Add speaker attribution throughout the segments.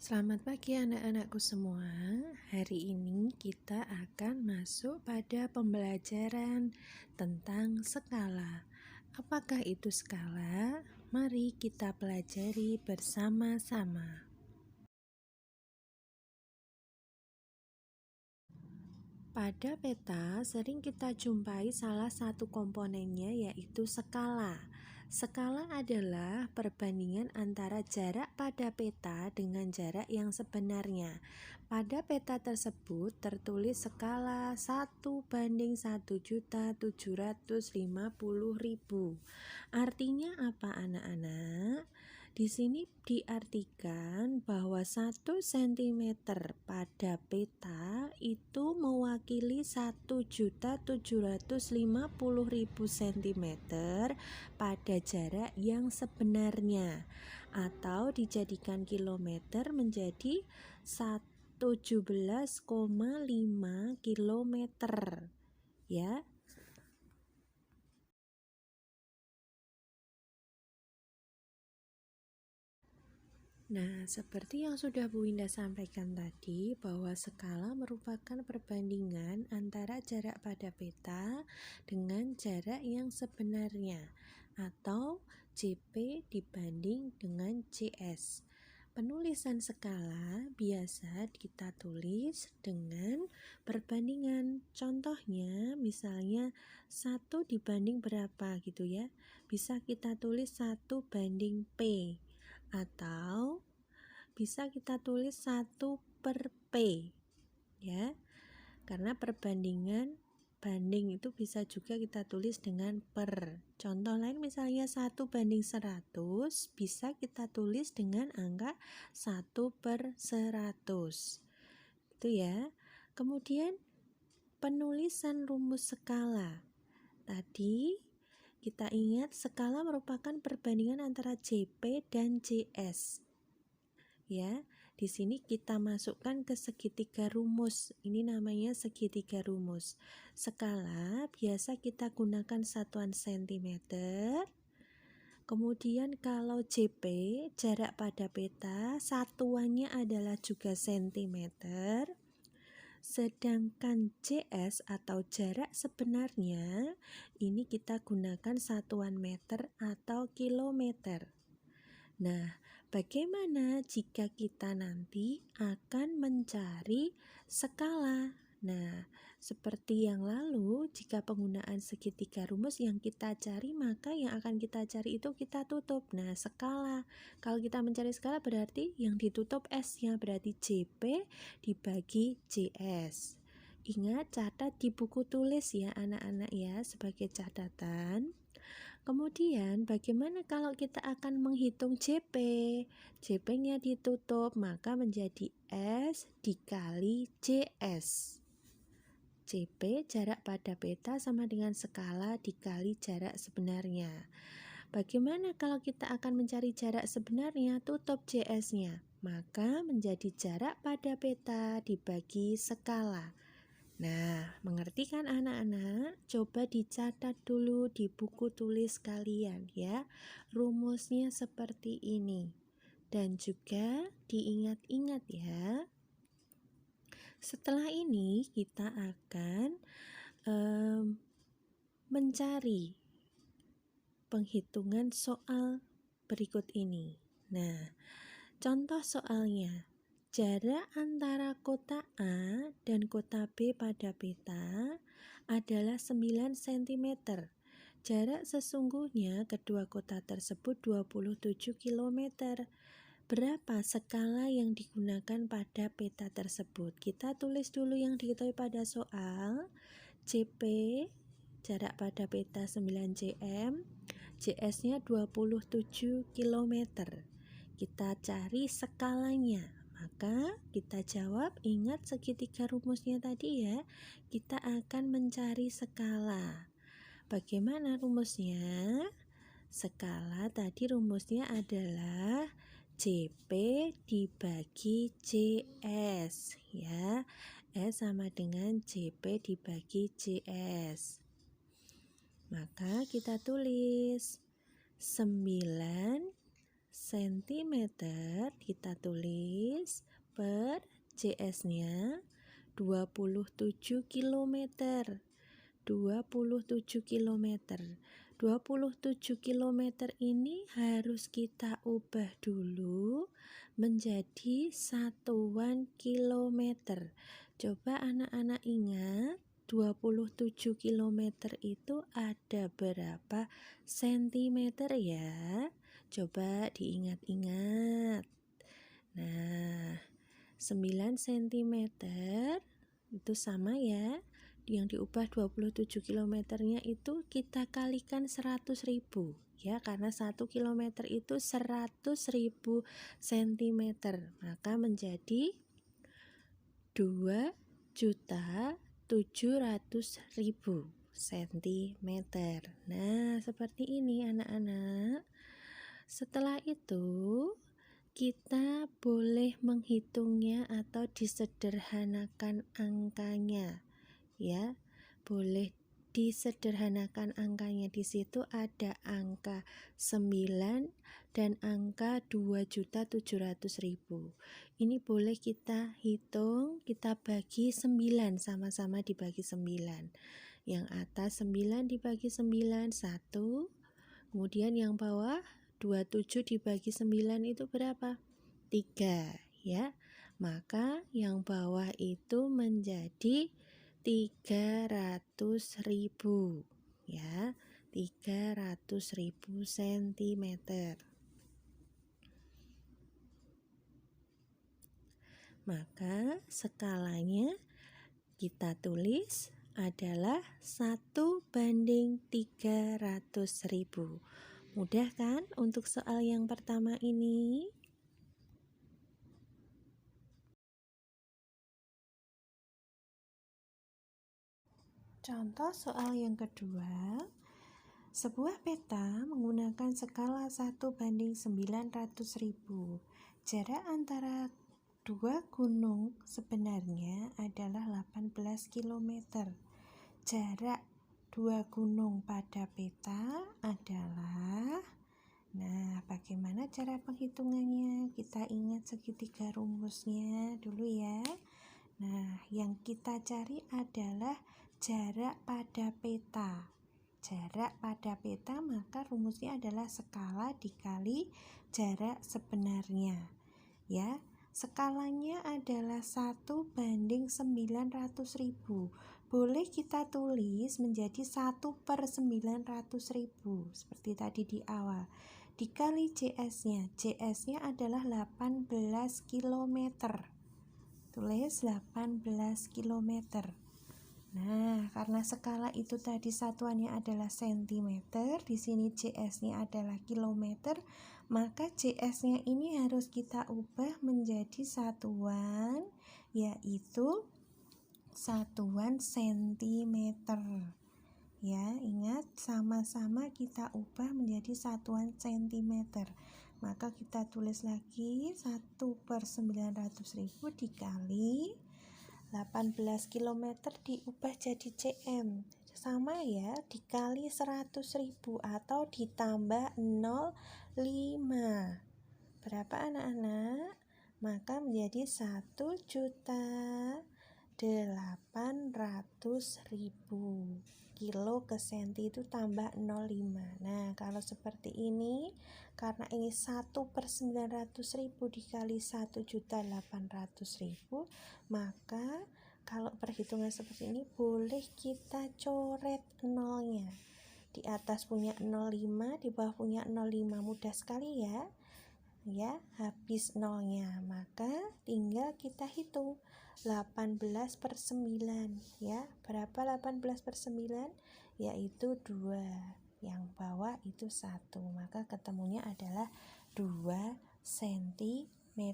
Speaker 1: Selamat pagi anak-anakku semua. Hari ini kita akan masuk pada pembelajaran tentang skala. Apakah itu skala? Mari kita pelajari bersama-sama. Pada peta sering kita jumpai salah satu komponennya yaitu skala. Skala adalah perbandingan antara jarak pada peta dengan jarak yang sebenarnya. Pada peta tersebut tertulis skala 1:1.750.000. Artinya apa anak-anak? Di sini diartikan bahwa 1 cm pada peta itu mewakili 1.750.000 cm pada jarak yang sebenarnya, atau dijadikan kilometer menjadi 17,5 kilometer, ya. Nah, seperti yang sudah Bu Indah sampaikan tadi, bahwa skala merupakan perbandingan antara jarak pada peta dengan jarak yang sebenarnya, atau JP dibanding dengan JS. Penulisan skala biasa kita tulis dengan perbandingan. Contohnya, misalnya 1 dibanding berapa gitu ya. Bisa kita tulis 1 banding P. Atau bisa kita tulis 1/P, ya, karena perbandingan banding itu bisa juga kita tulis dengan per. Contoh lain misalnya 1:100 bisa kita tulis dengan angka 1/100, itu ya. Kemudian penulisan rumus skala tadi, kita ingat skala merupakan perbandingan antara JP dan JS. Ya, di sini kita masukkan ke segitiga rumus. Ini namanya segitiga rumus. Skala biasa kita gunakan satuan cm. Kemudian kalau JP, jarak pada peta, satuannya adalah juga cm. Sedangkan JS atau jarak sebenarnya, ini kita gunakan satuan meter atau kilometer. Nah, bagaimana jika kita nanti akan mencari skala? Nah, seperti yang lalu, jika penggunaan segitiga rumus yang kita cari, maka yang akan kita cari itu kita tutup. Nah, skala. Kalau kita mencari skala berarti yang ditutup S-nya, berarti JP dibagi JS. Ingat, catat di buku tulis ya anak-anak ya, sebagai catatan. Kemudian bagaimana kalau kita akan menghitung JP? JP-nya ditutup, maka menjadi S dikali JS. JP jarak pada peta sama dengan skala dikali jarak sebenarnya. Bagaimana kalau kita akan mencari jarak sebenarnya? Tutup JS-nya, maka menjadi jarak pada peta dibagi skala. Nah, mengerti kan anak-anak? Coba dicatat dulu di buku tulis kalian ya. Rumusnya seperti ini. Dan juga diingat-ingat ya. Setelah ini kita akan mencari penghitungan soal berikut ini. Nah, contoh soalnya. Jarak antara kota A dan kota B pada peta adalah 9 cm. Jarak sesungguhnya kedua kota tersebut 27 km. Berapa skala yang digunakan pada peta tersebut? Kita tulis dulu yang diketahui pada soal. JP, jarak pada peta 9 cm, JS-nya 27 km. Kita cari skalanya. Maka kita jawab, ingat segitiga rumusnya tadi ya. Kita akan mencari skala. Bagaimana rumusnya? Skala tadi rumusnya adalah JP dibagi JS ya. S sama dengan JP dibagi JS. Maka kita tulis 9 sentimeter kita tulis per CS-nya 27 kilometer. 27 kilometer. 27 kilometer ini harus kita ubah dulu menjadi satuan kilometer. Coba anak-anak ingat, 27 kilometer itu ada berapa sentimeter ya? Coba diingat-ingat. Nah, 9 cm itu sama ya. Yang diubah 27 kilometernya itu kita kalikan 100.000 ya, karena 1 kilometer itu 100.000 cm, maka menjadi 2.700.000 cm. Nah, seperti ini anak-anak. Setelah itu kita boleh menghitungnya atau disederhanakan angkanya. Ya, boleh disederhanakan angkanya. Di situ ada angka 9 dan angka 2.700.000. Ini boleh kita hitung, kita bagi 9, sama-sama dibagi 9. Yang atas 9 dibagi 9, 1. Kemudian yang bawah 27 dibagi 9 itu berapa? 3 ya. Maka yang bawah itu menjadi 300.000 ya, 300.000 cm. Maka skalanya kita tulis adalah 1:300.000. Mudah kan untuk soal yang pertama ini? Contoh soal yang kedua, sebuah peta menggunakan skala 1:900.000. Jarak antara dua gunung sebenarnya adalah 18 km. Jarak dua gunung pada peta adalah, nah bagaimana cara penghitungannya? Kita ingat segitiga rumusnya dulu ya. Nah, yang kita cari adalah jarak pada peta. Jarak pada peta, maka rumusnya adalah skala dikali jarak sebenarnya. Ya, skalanya adalah 1:900.000. Boleh kita tulis menjadi 1/900.000 seperti tadi di awal. Dikali JS-nya. JS-nya adalah 18 km. Tulis 18 km. Nah, karena skala itu tadi satuannya adalah cm, di sini JS-nya adalah kilometer, maka JS-nya ini harus kita ubah menjadi satuan, yaitu satuan cm. Ya, ingat sama-sama kita ubah menjadi satuan cm. Maka kita tulis lagi 1/900.000 dikali 18 km diubah jadi cm. Sama ya, dikali 100.000 atau ditambah 0,5. Berapa anak-anak? Maka menjadi 1.800.000. Kilo ke senti itu tambah 0,5. Nah, kalau seperti ini, karena ini 1/900.000 dikali 1.800.000, maka kalau perhitungan seperti ini boleh kita coret nolnya. Di atas punya 0,5, di bawah punya 0,5. Mudah sekali ya. Ya, habis nolnya. Maka tinggal kita hitung 18/9 ya. Berapa 18/9? Yaitu 2. Yang bawah itu 1. Maka ketemunya adalah 2 cm.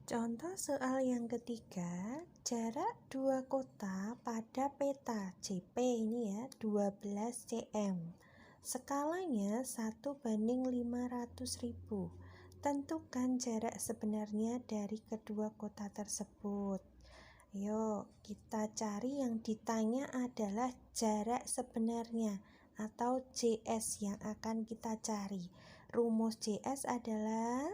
Speaker 1: Contoh soal yang ketiga, jarak dua kota pada peta JP ini ya 12 cm. Skalanya 1:500.000. Tentukan jarak sebenarnya dari kedua kota tersebut. Yuk, kita cari yang ditanya adalah jarak sebenarnya atau JS yang akan kita cari. Rumus JS adalah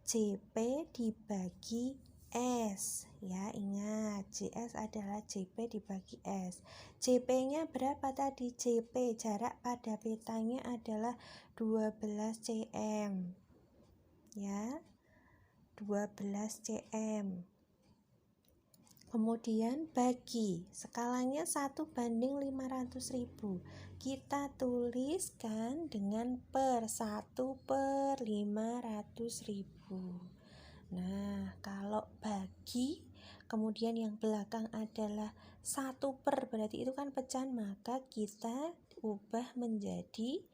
Speaker 1: JP dibagi S. Ya, ingat, JS adalah JP dibagi S. JP-nya berapa tadi? JP, jarak pada petanya adalah 12 cm. Ya, 12 cm. Kemudian bagi, skalanya 1/500.000. Kita tuliskan dengan per 1/500.000. Nah, kalau bagi, kemudian yang belakang adalah 1/, berarti itu kan pecahan, maka kita ubah menjadi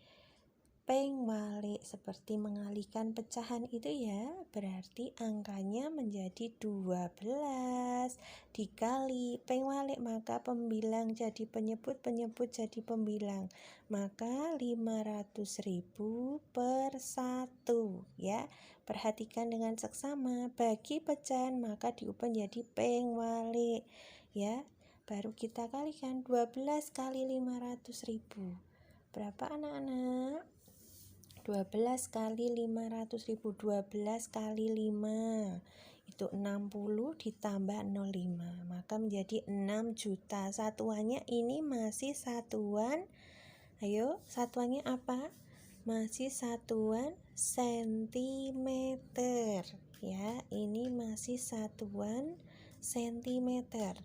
Speaker 1: peng walik, seperti mengalihkan pecahan itu ya. Berarti angkanya menjadi 12 dikali peng walik, maka pembilang jadi penyebut, penyebut jadi pembilang, maka 500.000 per 1 ya. Perhatikan dengan seksama, bagi pecahan maka diubah menjadi peng walik ya. Baru kita kalikan 12 kali 500.000. Berapa anak-anak? 12 kali 500.000, 12 kali 5 itu 60 ditambah 05, maka menjadi 6 juta. Satuannya ini masih satuan, ayo satuannya apa? Masih satuan sentimeter ya, ini masih satuan sentimeter.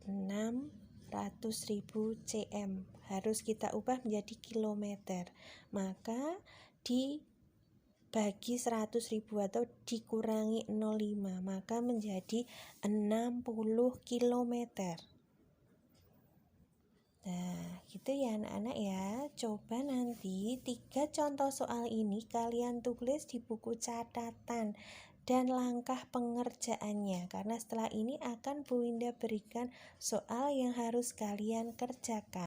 Speaker 1: 600.000 cm harus kita ubah menjadi kilometer, maka dibagi 100.000 atau dikurangi 0,5, maka menjadi 60 kilometer. Nah, gitu ya anak-anak ya. Coba nanti 3 contoh soal ini kalian tulis di buku catatan dan langkah pengerjaannya, karena setelah ini akan Bu Winda berikan soal yang harus kalian kerjakan.